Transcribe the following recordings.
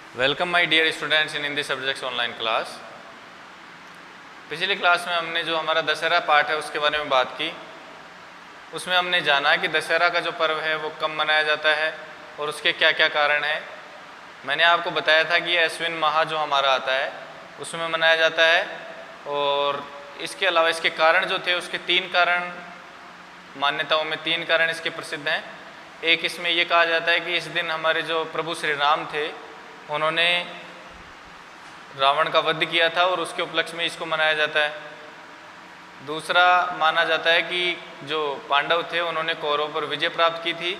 Welcome my dear students in Hindi subjects online class. पिछली class में हमने जो हमारा दशहरा पार्ट है उसके बारे में बात की। उसमें हमने जाना कि दशहरा का जो पर्व है वो कब मनाया जाता है और उसके क्या क्या कारण हैं। मैंने आपको बताया था कि ये अश्विन माह जो हमारा आता है उसमें मनाया जाता है, और इसके अलावा इसके कारण जो थे उसके 3 कारण, मान्यताओं में 3 कारण इसके प्रसिद्ध हैं। एक इसमें ये कहा जाता है कि इस दिन हमारे जो प्रभु श्री राम थे उन्होंने रावण का वध किया था और उसके उपलक्ष्य में इसको मनाया जाता है। दूसरा माना जाता है कि जो पांडव थे उन्होंने कौरवों पर विजय प्राप्त की थी,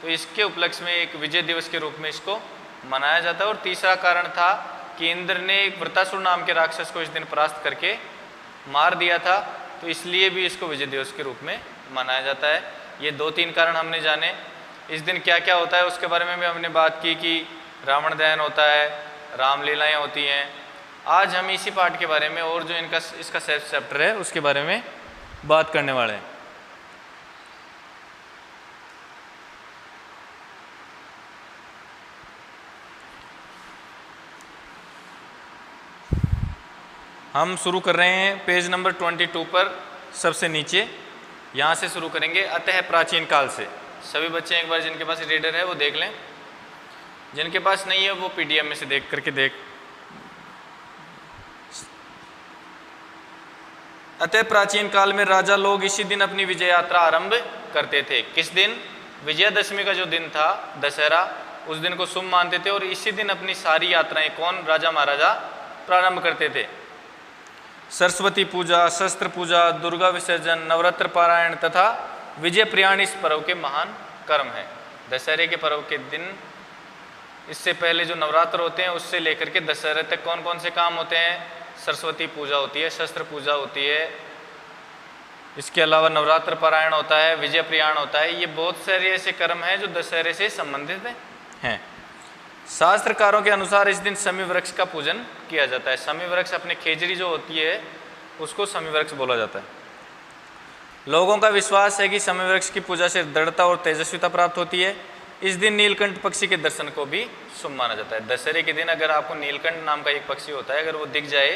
तो इसके उपलक्ष्य में एक विजय दिवस के रूप में इसको मनाया जाता है। और तीसरा कारण था कि इंद्र ने एक वृत्तासुर नाम के राक्षस को इस दिन परास्त करके मार दिया था, तो इसलिए भी इसको विजय दिवस के रूप में मनाया जाता है। ये 2-3 कारण हमने जाने। इस दिन क्या क्या होता है उसके बारे में भी हमने बात की कि रावण दहन होता है, रामलीलाएँ होती हैं। आज हम इसी पार्ट के बारे में और जो इसका सेल्फ चैप्टर है उसके बारे में बात करने वाले हैं। हम शुरू कर रहे हैं पेज नंबर 22 पर, सबसे नीचे यहाँ से शुरू करेंगे। अतः प्राचीन काल से। सभी बच्चे एक बार जिनके पास रीडर है वो देख लें, जिनके पास नहीं है वो पीडीएफ में से देख करके देख। अतः प्राचीन काल में राजा लोग इसी दिन अपनी विजय यात्रा आरंभ करते थे। किस दिन? विजयादशमी का जो दिन था दशहरा, उस दिन को शुभ मानते थे और इसी दिन अपनी सारी यात्राएं कौन, राजा महाराजा प्रारंभ करते थे। सरस्वती पूजा, शस्त्र पूजा, दुर्गा विसर्जन, नवरात्र पारायण तथा विजय प्रयाण इस पर्व के महान कर्म हैं। दशहरे के पर्व के दिन, इससे पहले जो नवरात्र होते हैं उससे लेकर के दशहरे तक कौन कौन से काम होते हैं? सरस्वती पूजा होती है, शस्त्र पूजा होती है, इसके अलावा नवरात्र पारायण होता है, विजय प्रयाण होता है। ये बहुत सारे ऐसे कर्म हैं जो दशहरे से संबंधित हैं। शास्त्रकारों के अनुसार इस दिन शमी वृक्ष का पूजन किया जाता है। शमी वृक्ष अपने खेजड़ी जो होती है उसको शमी वृक्ष बोला जाता है। लोगों का विश्वास है कि शमी वृक्ष की पूजा से दृढ़ता और तेजस्विता प्राप्त होती है। इस दिन नीलकंठ पक्षी के दर्शन को भी शुभ माना जाता है। दशहरे के दिन अगर आपको नीलकंठ नाम का एक पक्षी होता है, अगर वो दिख जाए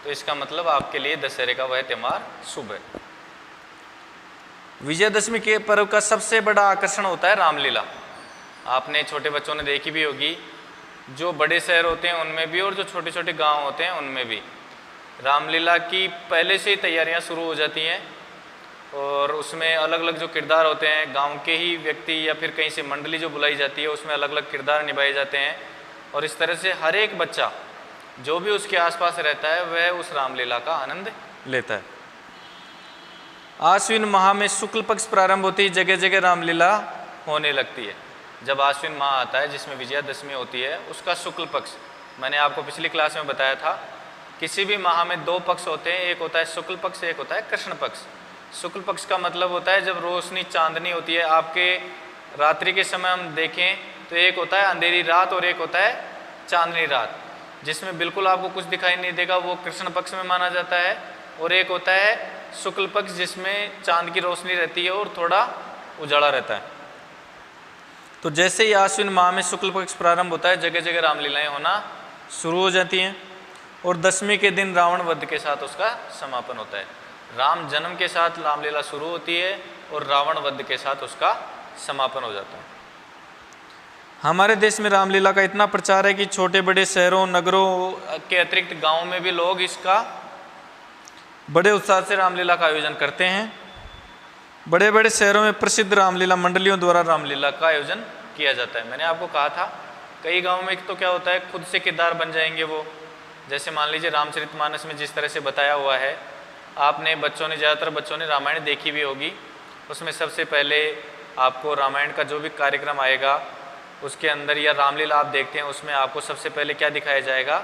तो इसका मतलब आपके लिए दशहरे का वह त्यौहार शुभ है। विजयदशमी के पर्व का सबसे बड़ा आकर्षण होता है रामलीला। आपने छोटे बच्चों ने देखी भी होगी, जो बड़े शहर होते हैं उनमें भी और जो छोटे छोटे गांव होते हैं उनमें भी रामलीला की पहले से ही तैयारियां शुरू हो जाती हैं। और उसमें अलग अलग जो किरदार होते हैं, गांव के ही व्यक्ति या फिर कहीं से मंडली जो बुलाई जाती है उसमें अलग अलग किरदार निभाए जाते हैं। और इस तरह से हर एक बच्चा जो भी उसके आसपास रहता है वह उस रामलीला का आनंद लेता है। आश्विन माह में शुक्ल पक्ष प्रारंभ होती है, जगह जगह रामलीला होने लगती है। जब आश्विन माह आता है जिसमें विजयादशमी होती है, उसका शुक्ल पक्ष, मैंने आपको पिछली क्लास में बताया था, किसी भी माह में 2 पक्ष होते हैं, एक होता है शुक्ल पक्ष, एक होता है कृष्ण पक्ष। शुक्ल पक्ष का मतलब होता है जब रोशनी चांदनी होती है। आपके रात्रि के समय हम देखें तो एक होता है अंधेरी रात और एक होता है चांदनी रात, जिसमें बिल्कुल आपको कुछ दिखाई नहीं देगा, वो कृष्ण पक्ष में माना जाता है। और एक होता है शुक्ल पक्ष जिसमें चांद की रोशनी रहती है और थोड़ा उजाला रहता है। तो जैसे ही आश्विन माह में शुक्ल पक्ष प्रारंभ होता है, जगह जगह रामलीलाएँ होना शुरू हो जाती हैं। और दशमी के दिन रावण वध के साथ उसका समापन होता है। राम जन्म के साथ रामलीला शुरू होती है और रावण वध के साथ उसका समापन हो जाता है। हमारे देश में रामलीला का इतना प्रचार है कि छोटे बड़े शहरों नगरों के अतिरिक्त गांवों में भी लोग इसका बड़े उत्साह से रामलीला का आयोजन करते हैं। बड़े बड़े शहरों में प्रसिद्ध रामलीला मंडलियों द्वारा रामलीला का आयोजन किया जाता है। मैंने आपको कहा था कई गाँव में तो क्या होता है, खुद से किरदार बन जाएंगे वो। जैसे मान लीजिए रामचरितमानस में जिस तरह से बताया हुआ है, आपने ज़्यादातर बच्चों ने रामायण देखी भी होगी। उसमें सबसे पहले आपको रामायण का जो भी कार्यक्रम आएगा उसके अंदर, या रामलीला आप देखते हैं उसमें आपको सबसे पहले क्या दिखाया जाएगा?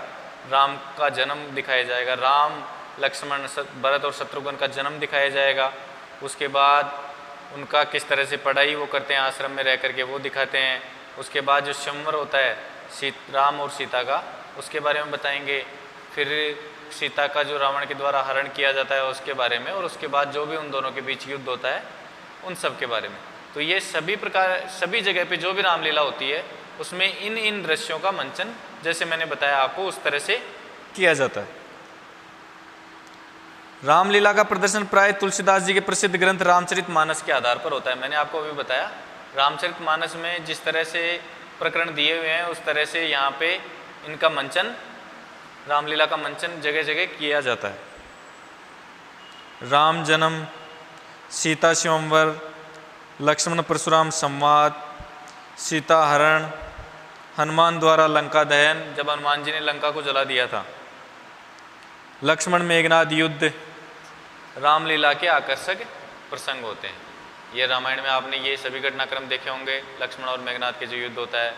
राम का जन्म दिखाया जाएगा। राम, लक्ष्मण, भरत और शत्रुघ्न का जन्म दिखाया जाएगा। उसके बाद उनका किस तरह से पढ़ाई वो करते हैं आश्रम में रह करके, वो दिखाते हैं। उसके बाद जो स्वयंवर होता है राम और सीता का, उसके बारे में बताएंगे। फिर सीता का जो रावण के द्वारा हरण किया जाता है उसके बारे में, और उसके बाद जो भी उन दोनों के बीच युद्ध होता है उन सब के बारे में। तो ये सभी जगह पे जो भी रामलीला होती है उसमें इन इन दृश्यों का मंचन जैसे मैंने बताया आपको उस तरह से किया जाता है। रामलीला का प्रदर्शन प्राय तुलसीदास जी के प्रसिद्ध ग्रंथ रामचरितमानस के आधार पर होता है। मैंने आपको अभी बताया रामचरितमानस में जिस तरह से प्रकरण दिए हुए हैं उस तरह से यहाँ पे इनका मंचन, रामलीला का मंचन जगह जगह किया जाता है। राम जन्म, सीता स्वयंवर, लक्ष्मण परशुराम संवाद, सीता हरण, हनुमान द्वारा लंका दहन, जब हनुमान जी ने लंका को जला दिया था, लक्ष्मण मेघनाद युद्ध, रामलीला के आकर्षक प्रसंग होते हैं। ये रामायण में आपने ये सभी घटनाक्रम देखे होंगे। लक्ष्मण और मेघनाद के जो युद्ध होता है,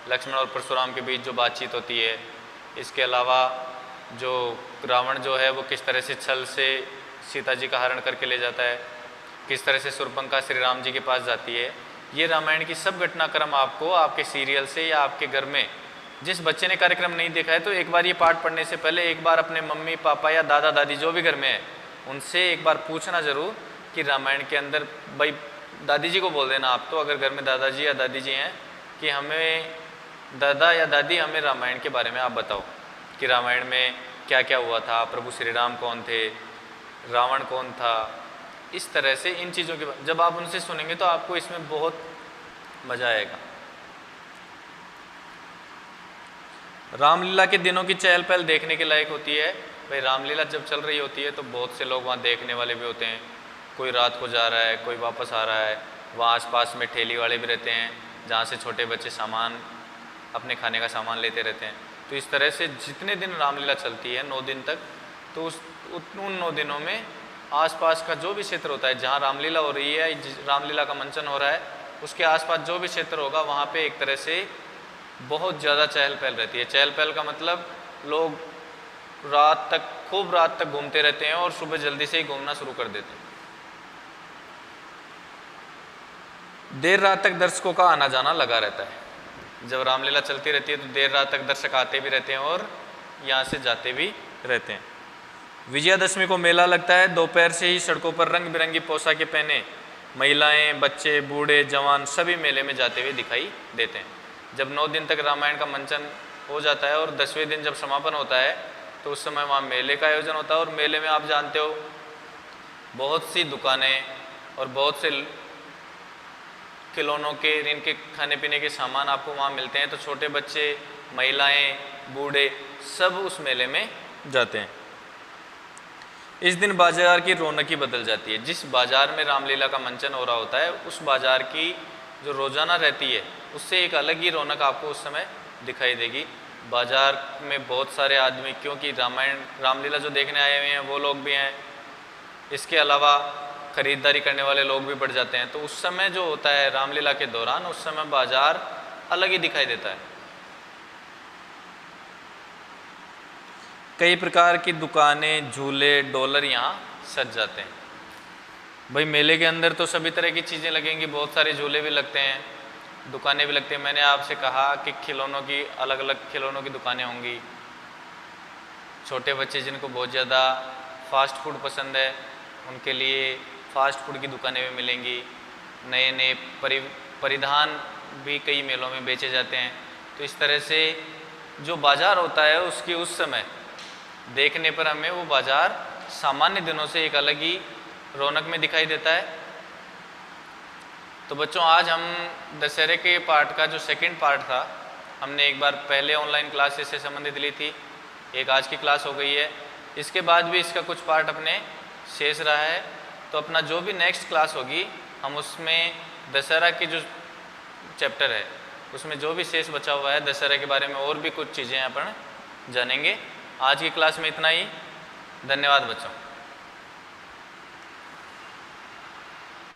लक्ष्मण और परशुराम के बीच जो बातचीत होती है, इसके अलावा जो रावण जो है वो किस तरह से छल से सीता जी का हरण करके ले जाता है, किस तरह से शूर्पणखा श्री राम जी के पास जाती है। ये रामायण की सब घटनाक्रम आपको आपके सीरियल से या आपके घर में, जिस बच्चे ने कार्यक्रम नहीं देखा है तो एक बार ये पाठ पढ़ने से पहले एक बार अपने मम्मी पापा या दादा दादी जो भी घर में है उनसे एक बार पूछना जरूर कि रामायण के अंदर, भाई दादी जी को बोल देना आप तो, अगर घर में दादाजी या दादी जी हैं, कि हमें दादा या दादी हमें रामायण के बारे में आप बताओ कि रामायण में क्या क्या हुआ था, प्रभु श्री राम कौन थे, रावण कौन था। इस तरह से इन चीज़ों के जब आप उनसे सुनेंगे तो आपको इसमें बहुत मज़ा आएगा। रामलीला के दिनों की चहल पहल देखने के लायक होती है। भाई रामलीला जब चल रही होती है तो बहुत से लोग वहाँ देखने वाले भी होते हैं। कोई रात को जा रहा है, कोई वापस आ रहा है। वहाँ आसपास में ठेली वाले भी रहते हैं जहाँ से छोटे बच्चे सामान, अपने खाने का सामान लेते रहते हैं। तो इस तरह से जितने दिन रामलीला चलती है 9 दिन तक, तो उन 9 दिनों में आसपास का जो भी क्षेत्र होता है जहाँ रामलीला हो रही है, रामलीला का मंचन हो रहा है, उसके आसपास जो भी क्षेत्र होगा वहाँ पे एक तरह से बहुत ज़्यादा चहल पहल रहती है। चहल पहल का मतलब लोग रात तक, खूब रात तक घूमते रहते हैं और सुबह जल्दी से ही घूमना शुरू कर देते हैं। देर रात तक दर्शकों का आना जाना लगा रहता है। जब रामलीला चलती रहती है तो देर रात तक दर्शक आते भी रहते हैं और यहाँ से जाते भी रहते हैं। विजयादशमी को मेला लगता है। दोपहर से ही सड़कों पर रंग बिरंगी पोशाकें पहने महिलाएं, बच्चे, बूढ़े, जवान सभी मेले में जाते हुए दिखाई देते हैं। जब 9 दिन तक रामायण का मंचन हो जाता है और 10वें दिन जब समापन होता है तो उस समय वहाँ मेले का आयोजन होता है। और मेले में आप जानते हो बहुत सी दुकानें और बहुत से खिलौनों के, इनके खाने पीने के सामान आपको वहाँ मिलते हैं। तो छोटे बच्चे, महिलाएं, बूढ़े सब उस मेले में जाते हैं। इस दिन बाजार की रौनक ही बदल जाती है। जिस बाजार में रामलीला का मंचन हो रहा होता है उस बाजार की जो रोजाना रहती है उससे एक अलग ही रौनक आपको उस समय दिखाई देगी। बाजार में बहुत सारे आदमी, क्योंकि रामलीला जो देखने आए हुए हैं वो लोग भी हैं, इसके अलावा खरीदारी करने वाले लोग भी बढ़ जाते हैं। तो उस समय जो होता है रामलीला के दौरान, उस समय बाजार अलग ही दिखाई देता है। कई प्रकार की दुकानें, झूले, डॉलर यहाँ सज जाते हैं। भाई मेले के अंदर तो सभी तरह की चीज़ें लगेंगी, बहुत सारे झूले भी लगते हैं, दुकानें भी लगती हैं। मैंने आपसे कहा कि खिलौनों की, अलग अलग खिलौनों की दुकानें होंगी। छोटे बच्चे जिनको बहुत ज़्यादा फास्ट फूड पसंद है उनके लिए फास्ट फूड की दुकानें भी मिलेंगी। नए नए परिधान भी कई मेलों में बेचे जाते हैं। तो इस तरह से जो बाज़ार होता है उसकी उस समय देखने पर हमें वो बाज़ार सामान्य दिनों से एक अलग ही रौनक में दिखाई देता है। तो बच्चों आज हम दशहरे के पार्ट का जो सेकंड पार्ट था, हमने एक बार पहले ऑनलाइन क्लासेस से संबंधित ली थी, एक आज की क्लास हो गई है। इसके बाद भी इसका कुछ पार्ट अपने शेष रहा है। तो अपना जो भी नेक्स्ट क्लास होगी हम उसमें दशहरा की जो चैप्टर है उसमें जो भी शेष बचा हुआ है दशहरा के बारे में और भी कुछ चीज़ें अपन जानेंगे। आज की क्लास में इतना ही। धन्यवाद बच्चों।